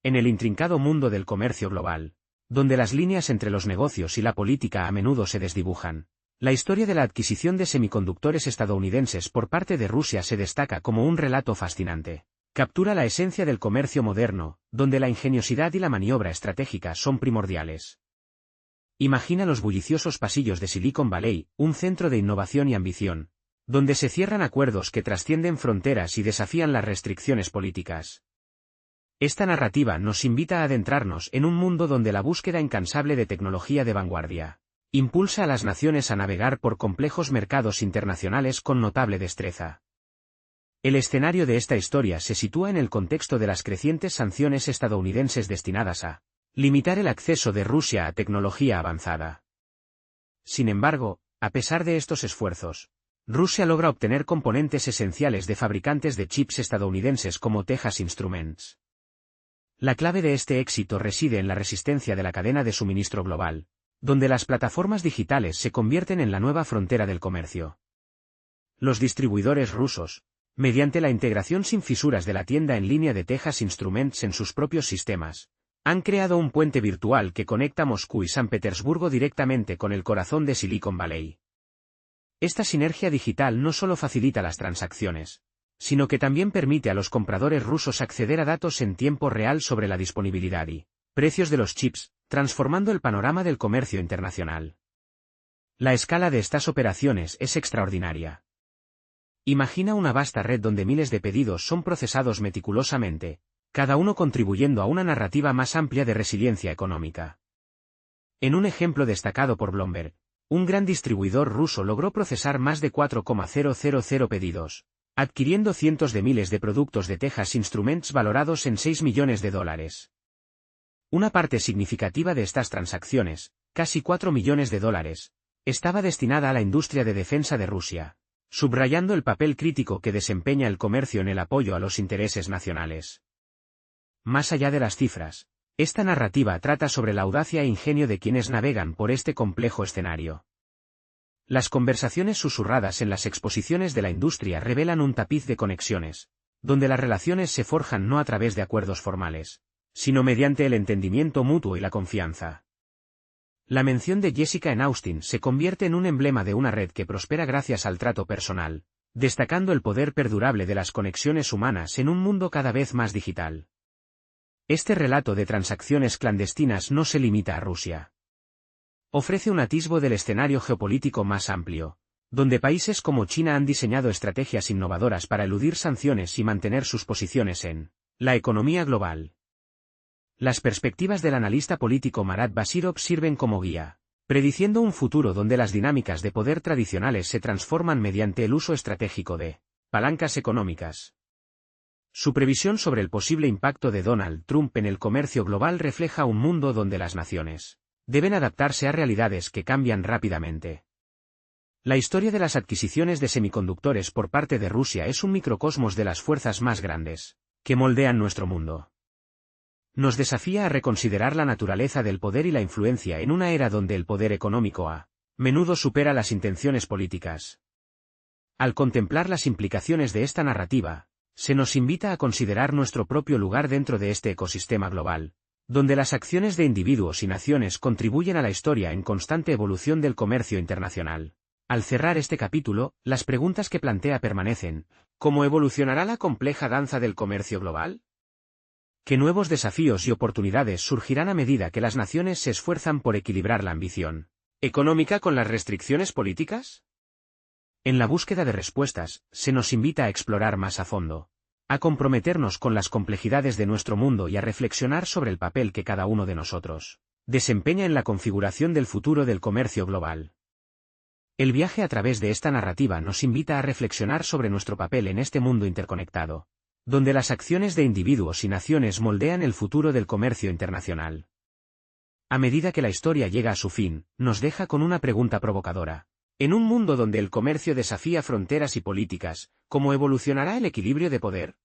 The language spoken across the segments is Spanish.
En el intrincado mundo del comercio global, donde las líneas entre los negocios y la política a menudo se desdibujan, la historia de la adquisición de semiconductores estadounidenses por parte de Rusia se destaca como un relato fascinante. Captura la esencia del comercio moderno, donde la ingeniosidad y la maniobra estratégica son primordiales. Imagina los bulliciosos pasillos de Silicon Valley, un centro de innovación y ambición, donde se cierran acuerdos que trascienden fronteras y desafían las restricciones políticas. Esta narrativa nos invita a adentrarnos en un mundo donde la búsqueda incansable de tecnología de vanguardia impulsa a las naciones a navegar por complejos mercados internacionales con notable destreza. El escenario de esta historia se sitúa en el contexto de las crecientes sanciones estadounidenses destinadas a limitar el acceso de Rusia a tecnología avanzada. Sin embargo, a pesar de estos esfuerzos, Rusia logra obtener componentes esenciales de fabricantes de chips estadounidenses como Texas Instruments. La clave de este éxito reside en la resistencia de la cadena de suministro global, donde las plataformas digitales se convierten en la nueva frontera del comercio. Los distribuidores rusos, mediante la integración sin fisuras de la tienda en línea de Texas Instruments en sus propios sistemas, han creado un puente virtual que conecta Moscú y San Petersburgo directamente con el corazón de Silicon Valley. Esta sinergia digital no solo facilita las transacciones, sino que también permite a los compradores rusos acceder a datos en tiempo real sobre la disponibilidad y precios de los chips, transformando el panorama del comercio internacional. La escala de estas operaciones es extraordinaria. Imagina una vasta red donde miles de pedidos son procesados meticulosamente, cada uno contribuyendo a una narrativa más amplia de resiliencia económica. En un ejemplo destacado por Bloomberg, un gran distribuidor ruso logró procesar más de 4,000 pedidos, adquiriendo cientos de miles de productos de Texas Instruments valorados en $6 millones. Una parte significativa de estas transacciones, casi $4 millones, estaba destinada a la industria de defensa de Rusia, subrayando el papel crítico que desempeña el comercio en el apoyo a los intereses nacionales. Más allá de las cifras, esta narrativa trata sobre la audacia e ingenio de quienes navegan por este complejo escenario. Las conversaciones susurradas en las exposiciones de la industria revelan un tapiz de conexiones, donde las relaciones se forjan no a través de acuerdos formales, sino mediante el entendimiento mutuo y la confianza. La mención de Jessica en Austin se convierte en un emblema de una red que prospera gracias al trato personal, destacando el poder perdurable de las conexiones humanas en un mundo cada vez más digital. Este relato de transacciones clandestinas no se limita a Rusia. Ofrece un atisbo del escenario geopolítico más amplio, donde países como China han diseñado estrategias innovadoras para eludir sanciones y mantener sus posiciones en la economía global. Las perspectivas del analista político Marat Basirov sirven como guía, prediciendo un futuro donde las dinámicas de poder tradicionales se transforman mediante el uso estratégico de palancas económicas. Su previsión sobre el posible impacto de Donald Trump en el comercio global refleja un mundo donde las naciones deben adaptarse a realidades que cambian rápidamente. La historia de las adquisiciones de semiconductores por parte de Rusia es un microcosmos de las fuerzas más grandes que moldean nuestro mundo. Nos desafía a reconsiderar la naturaleza del poder y la influencia en una era donde el poder económico a menudo supera las intenciones políticas. Al contemplar las implicaciones de esta narrativa, se nos invita a considerar nuestro propio lugar dentro de este ecosistema global, donde las acciones de individuos y naciones contribuyen a la historia en constante evolución del comercio internacional. Al cerrar este capítulo, las preguntas que plantea permanecen. ¿Cómo evolucionará la compleja danza del comercio global? ¿Qué nuevos desafíos y oportunidades surgirán a medida que las naciones se esfuerzan por equilibrar la ambición económica con las restricciones políticas? En la búsqueda de respuestas, se nos invita a explorar más a fondo, a comprometernos con las complejidades de nuestro mundo y a reflexionar sobre el papel que cada uno de nosotros desempeña en la configuración del futuro del comercio global. El viaje a través de esta narrativa nos invita a reflexionar sobre nuestro papel en este mundo interconectado, donde las acciones de individuos y naciones moldean el futuro del comercio internacional. A medida que la historia llega a su fin, nos deja con una pregunta provocadora. En un mundo donde el comercio desafía fronteras y políticas, ¿cómo evolucionará el equilibrio de poder?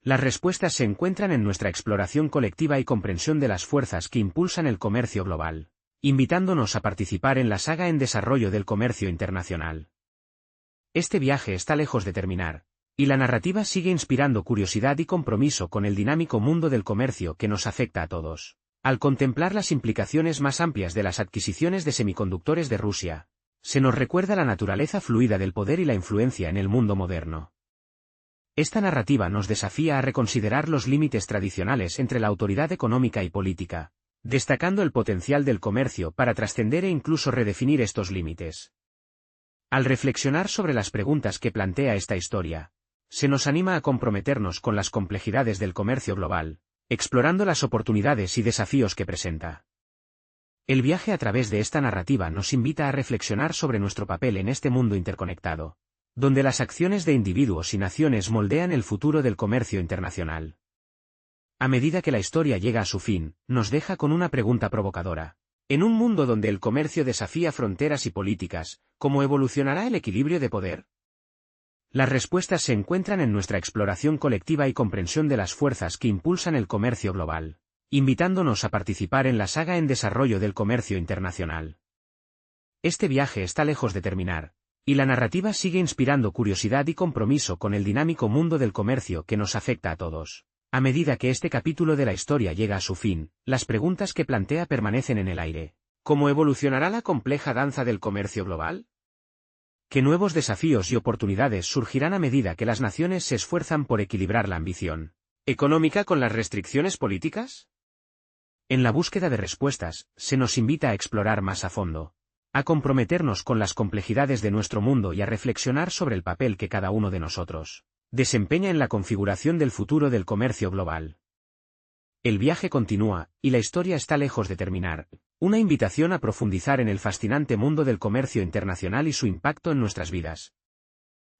Las respuestas se encuentran en nuestra exploración colectiva y comprensión de las fuerzas que impulsan el comercio global, invitándonos a participar en la saga en desarrollo del comercio internacional. Este viaje está lejos de terminar, Y la narrativa sigue inspirando curiosidad y compromiso con el dinámico mundo del comercio que nos afecta a todos. Al contemplar las implicaciones más amplias de las adquisiciones de semiconductores de Rusia, se nos recuerda la naturaleza fluida del poder y la influencia en el mundo moderno. Esta narrativa nos desafía a reconsiderar los límites tradicionales entre la autoridad económica y política, destacando el potencial del comercio para trascender e incluso redefinir estos límites. Al reflexionar sobre las preguntas que plantea esta historia, se nos anima a comprometernos con las complejidades del comercio global, explorando las oportunidades y desafíos que presenta. El viaje a través de esta narrativa nos invita a reflexionar sobre nuestro papel en este mundo interconectado, donde las acciones de individuos y naciones moldean el futuro del comercio internacional. A medida que la historia llega a su fin, nos deja con una pregunta provocadora. En un mundo donde el comercio desafía fronteras y políticas, ¿cómo evolucionará el equilibrio de poder? Las respuestas se encuentran en nuestra exploración colectiva y comprensión de las fuerzas que impulsan el comercio global, invitándonos a participar en la saga en desarrollo del comercio internacional. Este viaje está lejos de terminar, y la narrativa sigue inspirando curiosidad y compromiso con el dinámico mundo del comercio que nos afecta a todos. A medida que este capítulo de la historia llega a su fin, las preguntas que plantea permanecen en el aire. ¿Cómo evolucionará la compleja danza del comercio global? ¿Qué nuevos desafíos y oportunidades surgirán a medida que las naciones se esfuerzan por equilibrar la ambición económica con las restricciones políticas? En la búsqueda de respuestas, se nos invita a explorar más a fondo, a comprometernos con las complejidades de nuestro mundo y a reflexionar sobre el papel que cada uno de nosotros desempeña en la configuración del futuro del comercio global. El viaje continúa, y la historia está lejos de terminar. Una invitación a profundizar en el fascinante mundo del comercio internacional y su impacto en nuestras vidas.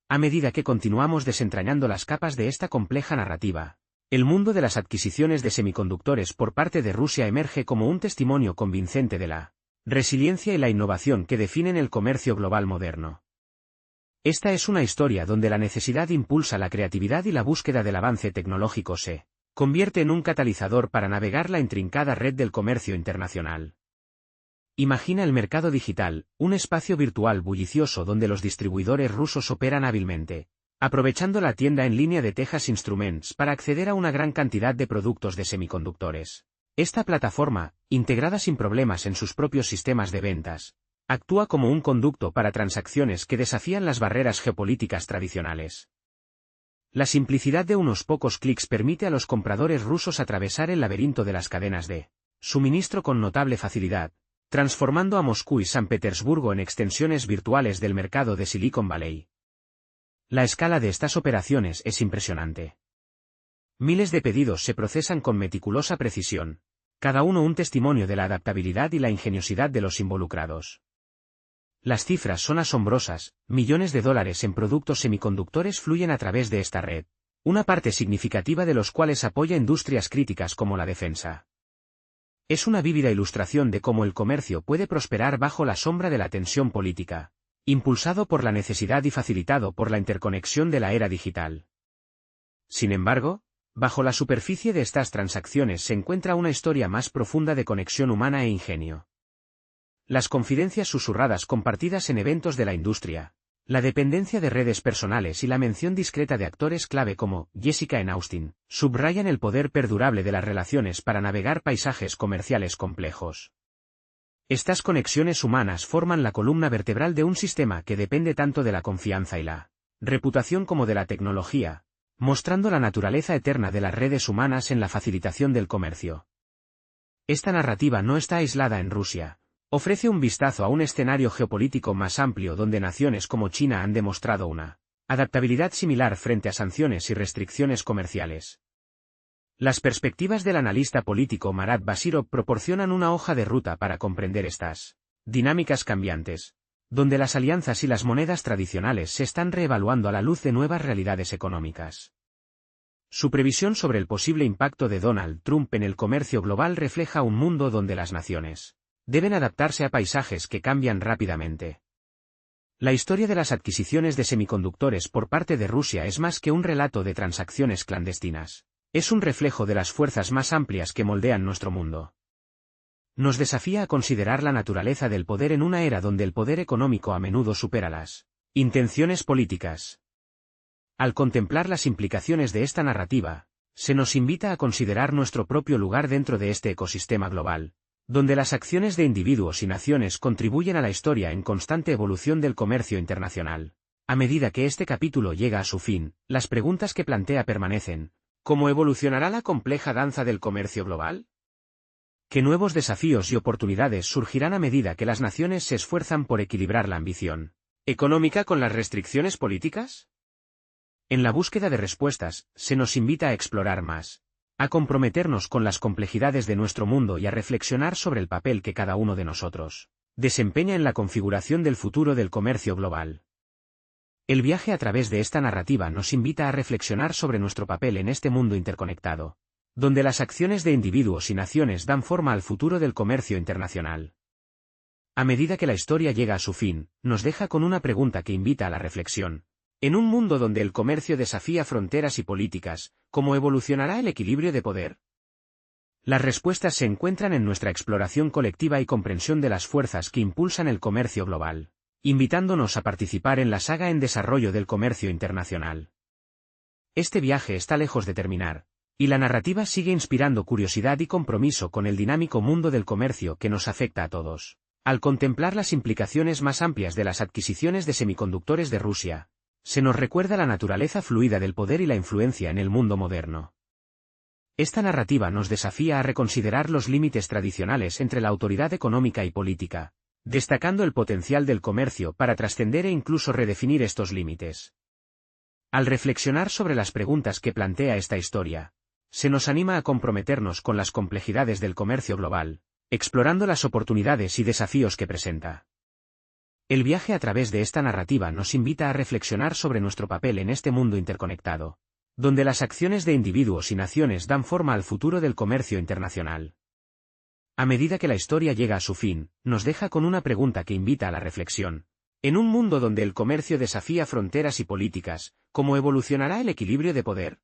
A medida que continuamos desentrañando las capas de esta compleja narrativa, el mundo de las adquisiciones de semiconductores por parte de Rusia emerge como un testimonio convincente de la resiliencia y la innovación que definen el comercio global moderno. Esta es una historia donde la necesidad impulsa la creatividad y la búsqueda del avance tecnológico se convierte en un catalizador para navegar la intrincada red del comercio internacional. Imagina el mercado digital, un espacio virtual bullicioso donde los distribuidores rusos operan hábilmente, aprovechando la tienda en línea de Texas Instruments para acceder a una gran cantidad de productos de semiconductores. Esta plataforma, integrada sin problemas en sus propios sistemas de ventas, actúa como un conducto para transacciones que desafían las barreras geopolíticas tradicionales. La simplicidad de unos pocos clics permite a los compradores rusos atravesar el laberinto de las cadenas de suministro con notable facilidad, transformando a Moscú y San Petersburgo en extensiones virtuales del mercado de Silicon Valley. La escala de estas operaciones es impresionante. Miles de pedidos se procesan con meticulosa precisión, cada uno un testimonio de la adaptabilidad y la ingeniosidad de los involucrados. Las cifras son asombrosas, millones de dólares en productos semiconductores fluyen a través de esta red, una parte significativa de los cuales apoya industrias críticas como la defensa. Es una vívida ilustración de cómo el comercio puede prosperar bajo la sombra de la tensión política, impulsado por la necesidad y facilitado por la interconexión de la era digital. Sin embargo, bajo la superficie de estas transacciones se encuentra una historia más profunda de conexión humana e ingenio. Las confidencias susurradas compartidas en eventos de la industria, la dependencia de redes personales y la mención discreta de actores clave como Jessica en Austin, subrayan el poder perdurable de las relaciones para navegar paisajes comerciales complejos. Estas conexiones humanas forman la columna vertebral de un sistema que depende tanto de la confianza y la reputación como de la tecnología, mostrando la naturaleza eterna de las redes humanas en la facilitación del comercio. Esta narrativa no está aislada en Rusia. Ofrece un vistazo a un escenario geopolítico más amplio donde naciones como China han demostrado una adaptabilidad similar frente a sanciones y restricciones comerciales. Las perspectivas del analista político Marat Basirov proporcionan una hoja de ruta para comprender estas dinámicas cambiantes, donde las alianzas y las monedas tradicionales se están reevaluando a la luz de nuevas realidades económicas. Su previsión sobre el posible impacto de Donald Trump en el comercio global refleja un mundo donde las naciones deben adaptarse a paisajes que cambian rápidamente. La historia de las adquisiciones de semiconductores por parte de Rusia es más que un relato de transacciones clandestinas. Es un reflejo de las fuerzas más amplias que moldean nuestro mundo. Nos desafía a considerar la naturaleza del poder en una era donde el poder económico a menudo supera las intenciones políticas. Al contemplar las implicaciones de esta narrativa, se nos invita a considerar nuestro propio lugar dentro de este ecosistema global, donde las acciones de individuos y naciones contribuyen a la historia en constante evolución del comercio internacional. A medida que este capítulo llega a su fin, las preguntas que plantea permanecen. ¿Cómo evolucionará la compleja danza del comercio global? ¿Qué nuevos desafíos y oportunidades surgirán a medida que las naciones se esfuerzan por equilibrar la ambición económica con las restricciones políticas? En la búsqueda de respuestas, se nos invita a explorar más, a comprometernos con las complejidades de nuestro mundo y a reflexionar sobre el papel que cada uno de nosotros desempeña en la configuración del futuro del comercio global. El viaje a través de esta narrativa nos invita a reflexionar sobre nuestro papel en este mundo interconectado, donde las acciones de individuos y naciones dan forma al futuro del comercio internacional. A medida que la historia llega a su fin, nos deja con una pregunta que invita a la reflexión. En un mundo donde el comercio desafía fronteras y políticas, ¿cómo evolucionará el equilibrio de poder? Las respuestas se encuentran en nuestra exploración colectiva y comprensión de las fuerzas que impulsan el comercio global, invitándonos a participar en la saga en desarrollo del comercio internacional. Este viaje está lejos de terminar, y la narrativa sigue inspirando curiosidad y compromiso con el dinámico mundo del comercio que nos afecta a todos. Al contemplar las implicaciones más amplias de las adquisiciones de semiconductores de Rusia, se nos recuerda la naturaleza fluida del poder y la influencia en el mundo moderno. Esta narrativa nos desafía a reconsiderar los límites tradicionales entre la autoridad económica y política, destacando el potencial del comercio para trascender e incluso redefinir estos límites. Al reflexionar sobre las preguntas que plantea esta historia, se nos anima a comprometernos con las complejidades del comercio global, explorando las oportunidades y desafíos que presenta. El viaje a través de esta narrativa nos invita a reflexionar sobre nuestro papel en este mundo interconectado, donde las acciones de individuos y naciones dan forma al futuro del comercio internacional. A medida que la historia llega a su fin, nos deja con una pregunta que invita a la reflexión. En un mundo donde el comercio desafía fronteras y políticas, ¿cómo evolucionará el equilibrio de poder?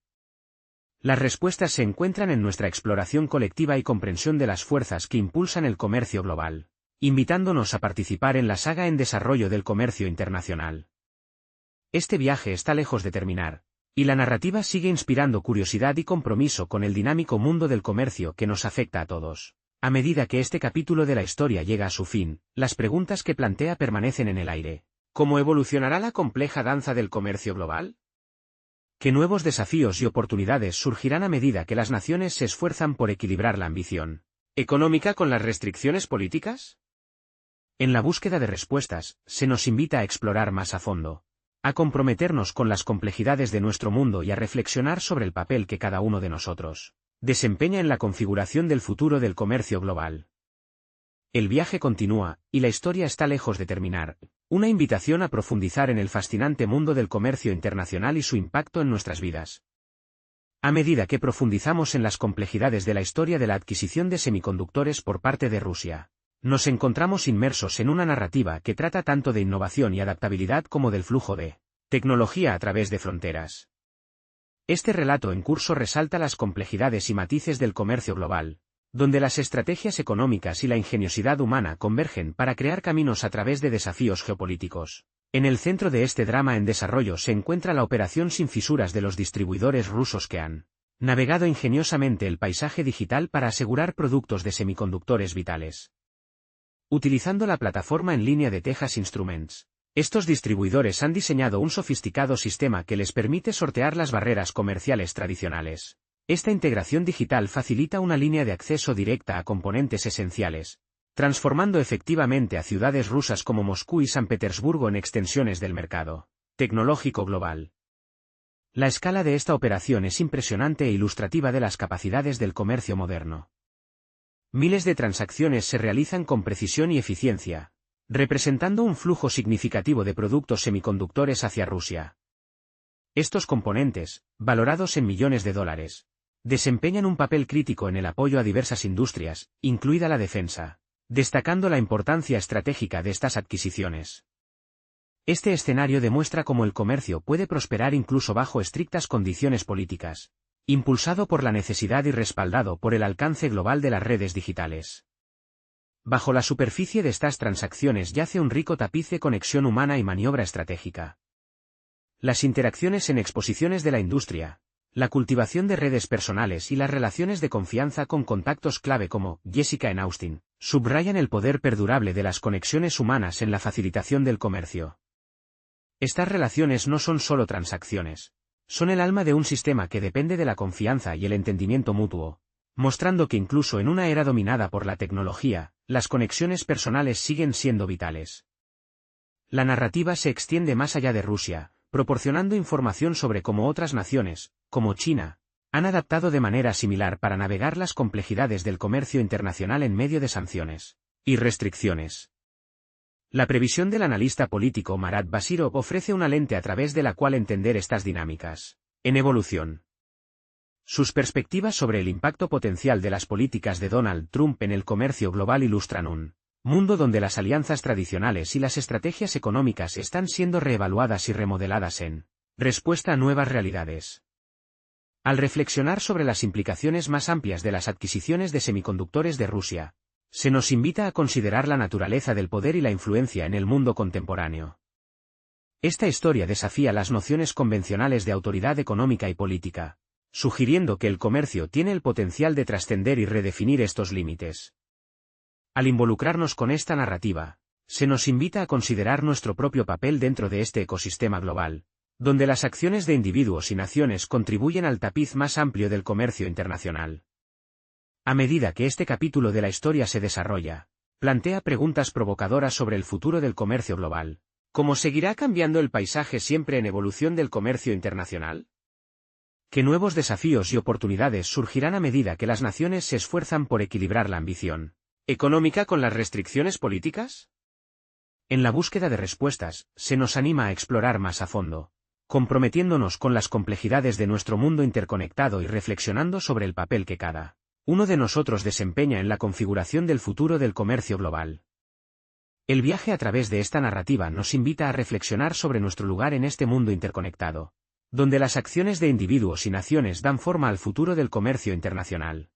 Las respuestas se encuentran en nuestra exploración colectiva y comprensión de las fuerzas que impulsan el comercio global, invitándonos a participar en la saga en desarrollo del comercio internacional. Este viaje está lejos de terminar, y la narrativa sigue inspirando curiosidad y compromiso con el dinámico mundo del comercio que nos afecta a todos. A medida que este capítulo de la historia llega a su fin, las preguntas que plantea permanecen en el aire. ¿Cómo evolucionará la compleja danza del comercio global? ¿Qué nuevos desafíos y oportunidades surgirán a medida que las naciones se esfuerzan por equilibrar la ambición económica con las restricciones políticas? En la búsqueda de respuestas, se nos invita a explorar más a fondo, a comprometernos con las complejidades de nuestro mundo y a reflexionar sobre el papel que cada uno de nosotros desempeña en la configuración del futuro del comercio global. El viaje continúa, y la historia está lejos de terminar, una invitación a profundizar en el fascinante mundo del comercio internacional y su impacto en nuestras vidas. A medida que profundizamos en las complejidades de la historia de la adquisición de semiconductores por parte de Rusia, nos encontramos inmersos en una narrativa que trata tanto de innovación y adaptabilidad como del flujo de tecnología a través de fronteras. Este relato en curso resalta las complejidades y matices del comercio global, donde las estrategias económicas y la ingeniosidad humana convergen para crear caminos a través de desafíos geopolíticos. En el centro de este drama en desarrollo se encuentra la operación sin fisuras de los distribuidores rusos que han navegado ingeniosamente el paisaje digital para asegurar productos de semiconductores vitales. Utilizando la plataforma en línea de Texas Instruments, estos distribuidores han diseñado un sofisticado sistema que les permite sortear las barreras comerciales tradicionales. Esta integración digital facilita una línea de acceso directa a componentes esenciales, transformando efectivamente a ciudades rusas como Moscú y San Petersburgo en extensiones del mercado tecnológico global. La escala de esta operación es impresionante e ilustrativa de las capacidades del comercio moderno. Miles de transacciones se realizan con precisión y eficiencia, representando un flujo significativo de productos semiconductores hacia Rusia. Estos componentes, valorados en millones de dólares, desempeñan un papel crítico en el apoyo a diversas industrias, incluida la defensa, destacando la importancia estratégica de estas adquisiciones. Este escenario demuestra cómo el comercio puede prosperar incluso bajo estrictas condiciones políticas, impulsado por la necesidad y respaldado por el alcance global de las redes digitales. Bajo la superficie de estas transacciones yace un rico tapiz de conexión humana y maniobra estratégica. las interacciones en exposiciones de la industria, la cultivación de redes personales y las relaciones de confianza con contactos clave como Jessica en Austin, subrayan el poder perdurable de las conexiones humanas en la facilitación del comercio. Estas relaciones no son solo transacciones, son el alma de un sistema que depende de la confianza y el entendimiento mutuo, mostrando que incluso en una era dominada por la tecnología, las conexiones personales siguen siendo vitales. La narrativa se extiende más allá de Rusia, proporcionando información sobre cómo otras naciones, como China, han adaptado de manera similar para navegar las complejidades del comercio internacional en medio de sanciones y restricciones. La previsión del analista político Marat Basirov ofrece una lente a través de la cual entender estas dinámicas en evolución. Sus perspectivas sobre el impacto potencial de las políticas de Donald Trump en el comercio global ilustran un mundo donde las alianzas tradicionales y las estrategias económicas están siendo reevaluadas y remodeladas en respuesta a nuevas realidades. Al reflexionar sobre las implicaciones más amplias de las adquisiciones de semiconductores de Rusia, se nos invita a considerar la naturaleza del poder y la influencia en el mundo contemporáneo. Esta historia desafía las nociones convencionales de autoridad económica y política, sugiriendo que el comercio tiene el potencial de trascender y redefinir estos límites. Al involucrarnos con esta narrativa, se nos invita a considerar nuestro propio papel dentro de este ecosistema global, donde las acciones de individuos y naciones contribuyen al tapiz más amplio del comercio internacional. A medida que este capítulo de la historia se desarrolla, plantea preguntas provocadoras sobre el futuro del comercio global. ¿Cómo seguirá cambiando el paisaje siempre en evolución del comercio internacional? ¿Qué nuevos desafíos y oportunidades surgirán a medida que las naciones se esfuerzan por equilibrar la ambición económica con las restricciones políticas? En la búsqueda de respuestas, se nos anima a explorar más a fondo, comprometiéndonos con las complejidades de nuestro mundo interconectado y reflexionando sobre el papel que cada uno de nosotros desempeña en la configuración del futuro del comercio global. El viaje a través de esta narrativa nos invita a reflexionar sobre nuestro lugar en este mundo interconectado, donde las acciones de individuos y naciones dan forma al futuro del comercio internacional.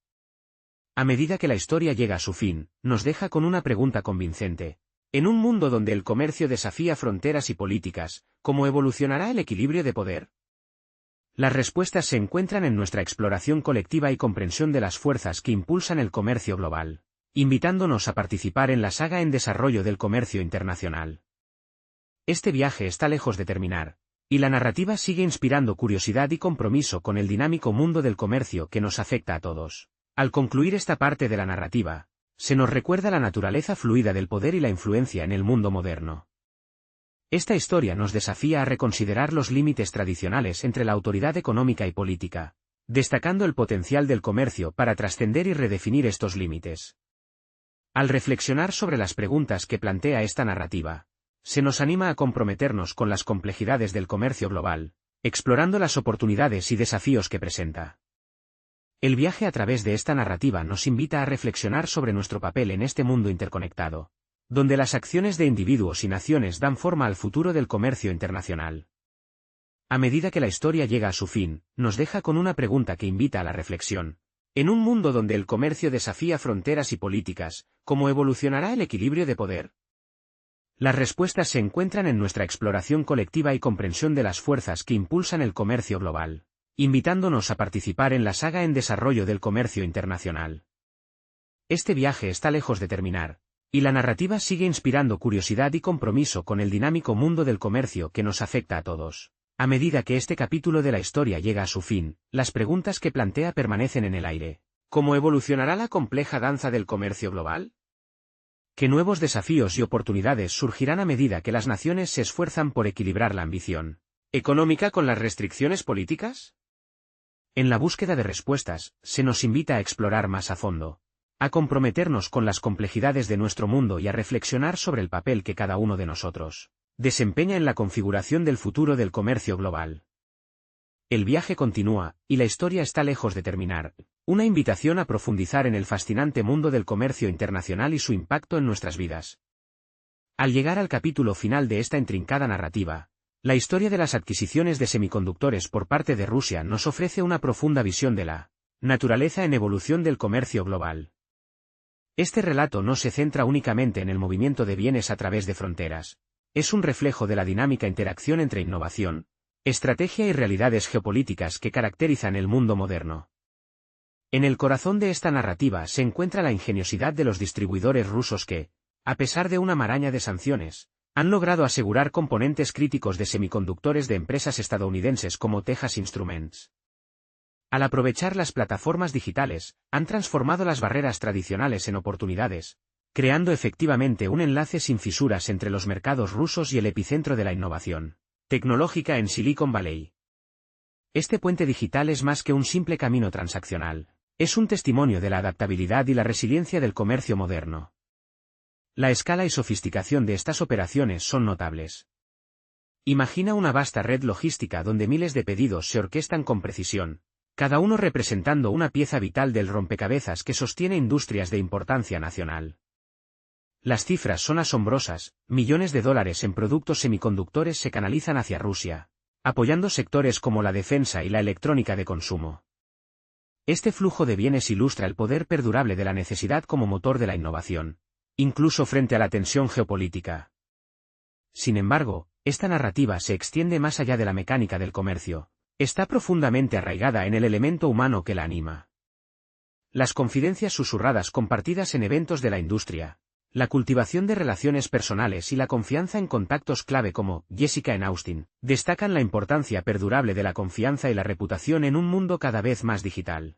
A medida que la historia llega a su fin, nos deja con una pregunta convincente. En un mundo donde el comercio desafía fronteras y políticas, ¿cómo evolucionará el equilibrio de poder? Las respuestas se encuentran en nuestra exploración colectiva y comprensión de las fuerzas que impulsan el comercio global, invitándonos a participar en la saga en desarrollo del comercio internacional. Este viaje está lejos de terminar, y la narrativa sigue inspirando curiosidad y compromiso con el dinámico mundo del comercio que nos afecta a todos. Al concluir esta parte de la narrativa, se nos recuerda la naturaleza fluida del poder y la influencia en el mundo moderno. Esta historia nos desafía a reconsiderar los límites tradicionales entre la autoridad económica y política, destacando el potencial del comercio para trascender y redefinir estos límites. Al reflexionar sobre las preguntas que plantea esta narrativa, se nos anima a comprometernos con las complejidades del comercio global, explorando las oportunidades y desafíos que presenta. El viaje a través de esta narrativa nos invita a reflexionar sobre nuestro papel en este mundo interconectado, donde las acciones de individuos y naciones dan forma al futuro del comercio internacional. A medida que la historia llega a su fin, nos deja con una pregunta que invita a la reflexión. En un mundo donde el comercio desafía fronteras y políticas, ¿cómo evolucionará el equilibrio de poder? Las respuestas se encuentran en nuestra exploración colectiva y comprensión de las fuerzas que impulsan el comercio global, invitándonos a participar en la saga en desarrollo del comercio internacional. Este viaje está lejos de terminar, y la narrativa sigue inspirando curiosidad y compromiso con el dinámico mundo del comercio que nos afecta a todos. A medida que este capítulo de la historia llega a su fin, las preguntas que plantea permanecen en el aire. ¿Cómo evolucionará la compleja danza del comercio global? ¿Qué nuevos desafíos y oportunidades surgirán a medida que las naciones se esfuerzan por equilibrar la ambición económica con las restricciones políticas? En la búsqueda de respuestas, se nos invita a explorar más a fondo, a comprometernos con las complejidades de nuestro mundo y a reflexionar sobre el papel que cada uno de nosotros desempeña en la configuración del futuro del comercio global. El viaje continúa, y la historia está lejos de terminar, una invitación a profundizar en el fascinante mundo del comercio internacional y su impacto en nuestras vidas. Al llegar al capítulo final de esta intrincada narrativa, la historia de las adquisiciones de semiconductores por parte de Rusia nos ofrece una profunda visión de la naturaleza en evolución del comercio global. Este relato no se centra únicamente en el movimiento de bienes a través de fronteras. Es un reflejo de la dinámica interacción entre innovación, estrategia y realidades geopolíticas que caracterizan el mundo moderno. En el corazón de esta narrativa se encuentra la ingeniosidad de los distribuidores rusos que, a pesar de una maraña de sanciones, han logrado asegurar componentes críticos de semiconductores de empresas estadounidenses como Texas Instruments. Al aprovechar las plataformas digitales, han transformado las barreras tradicionales en oportunidades, creando efectivamente un enlace sin fisuras entre los mercados rusos y el epicentro de la innovación tecnológica en Silicon Valley. Este puente digital es más que un simple camino transaccional, es un testimonio de la adaptabilidad y la resiliencia del comercio moderno. La escala y sofisticación de estas operaciones son notables. Imagina una vasta red logística donde miles de pedidos se orquestan con precisión, cada uno representando una pieza vital del rompecabezas que sostiene industrias de importancia nacional. Las cifras son asombrosas, millones de dólares en productos semiconductores se canalizan hacia Rusia, apoyando sectores como la defensa y la electrónica de consumo. Este flujo de bienes ilustra el poder perdurable de la necesidad como motor de la innovación, incluso frente a la tensión geopolítica. Sin embargo, esta narrativa se extiende más allá de la mecánica del comercio, está profundamente arraigada en el elemento humano que la anima. Las confidencias susurradas compartidas en eventos de la industria, la cultivación de relaciones personales y la confianza en contactos clave como Jessica en Austin, destacan la importancia perdurable de la confianza y la reputación en un mundo cada vez más digital.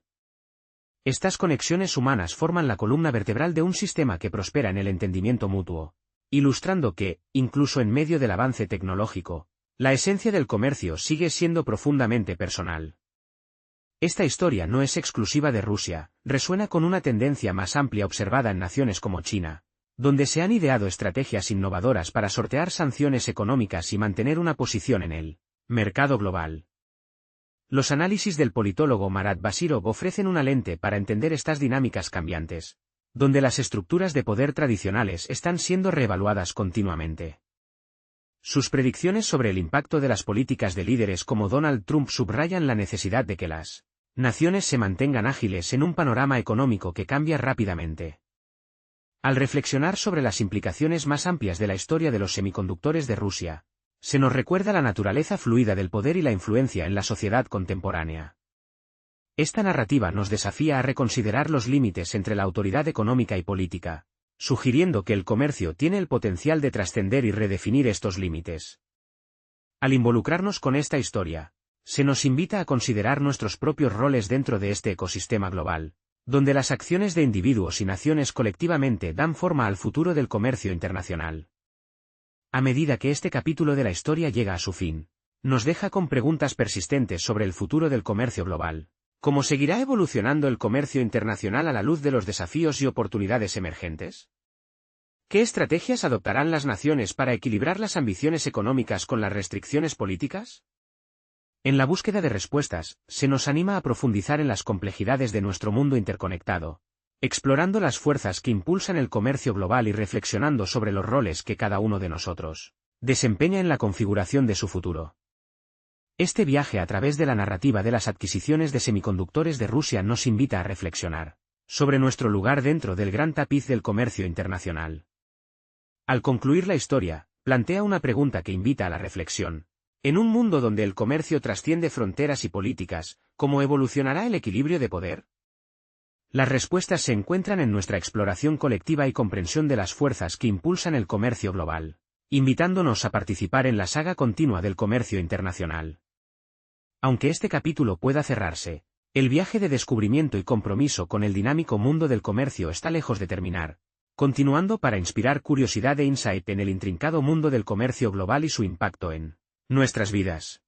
Estas conexiones humanas forman la columna vertebral de un sistema que prospera en el entendimiento mutuo, ilustrando que, incluso en medio del avance tecnológico, la esencia del comercio sigue siendo profundamente personal. Esta historia no es exclusiva de Rusia, resuena con una tendencia más amplia observada en naciones como China, donde se han ideado estrategias innovadoras para sortear sanciones económicas y mantener una posición en el mercado global. Los análisis del politólogo Marat Basirov ofrecen una lente para entender estas dinámicas cambiantes, donde las estructuras de poder tradicionales están siendo reevaluadas continuamente. Sus predicciones sobre el impacto de las políticas de líderes como Donald Trump subrayan la necesidad de que las naciones se mantengan ágiles en un panorama económico que cambia rápidamente. Al reflexionar sobre las implicaciones más amplias de la historia de los semiconductores de Rusia, se nos recuerda la naturaleza fluida del poder y la influencia en la sociedad contemporánea. Esta narrativa nos desafía a reconsiderar los límites entre la autoridad económica y política, sugiriendo que el comercio tiene el potencial de trascender y redefinir estos límites. Al involucrarnos con esta historia, se nos invita a considerar nuestros propios roles dentro de este ecosistema global, donde las acciones de individuos y naciones colectivamente dan forma al futuro del comercio internacional. A medida que este capítulo de la historia llega a su fin, nos deja con preguntas persistentes sobre el futuro del comercio global. ¿Cómo seguirá evolucionando el comercio internacional a la luz de los desafíos y oportunidades emergentes? ¿Qué estrategias adoptarán las naciones para equilibrar las ambiciones económicas con las restricciones políticas? En la búsqueda de respuestas, se nos anima a profundizar en las complejidades de nuestro mundo interconectado, explorando las fuerzas que impulsan el comercio global y reflexionando sobre los roles que cada uno de nosotros desempeña en la configuración de su futuro. Este viaje a través de la narrativa de las adquisiciones de semiconductores de Rusia nos invita a reflexionar sobre nuestro lugar dentro del gran tapiz del comercio internacional. Al concluir la historia, plantea una pregunta que invita a la reflexión. En un mundo donde el comercio trasciende fronteras y políticas, ¿cómo evolucionará el equilibrio de poder? Las respuestas se encuentran en nuestra exploración colectiva y comprensión de las fuerzas que impulsan el comercio global, invitándonos a participar en la saga continua del comercio internacional. Aunque este capítulo pueda cerrarse, el viaje de descubrimiento y compromiso con el dinámico mundo del comercio está lejos de terminar, continuando para inspirar curiosidad e insight en el intrincado mundo del comercio global y su impacto en nuestras vidas.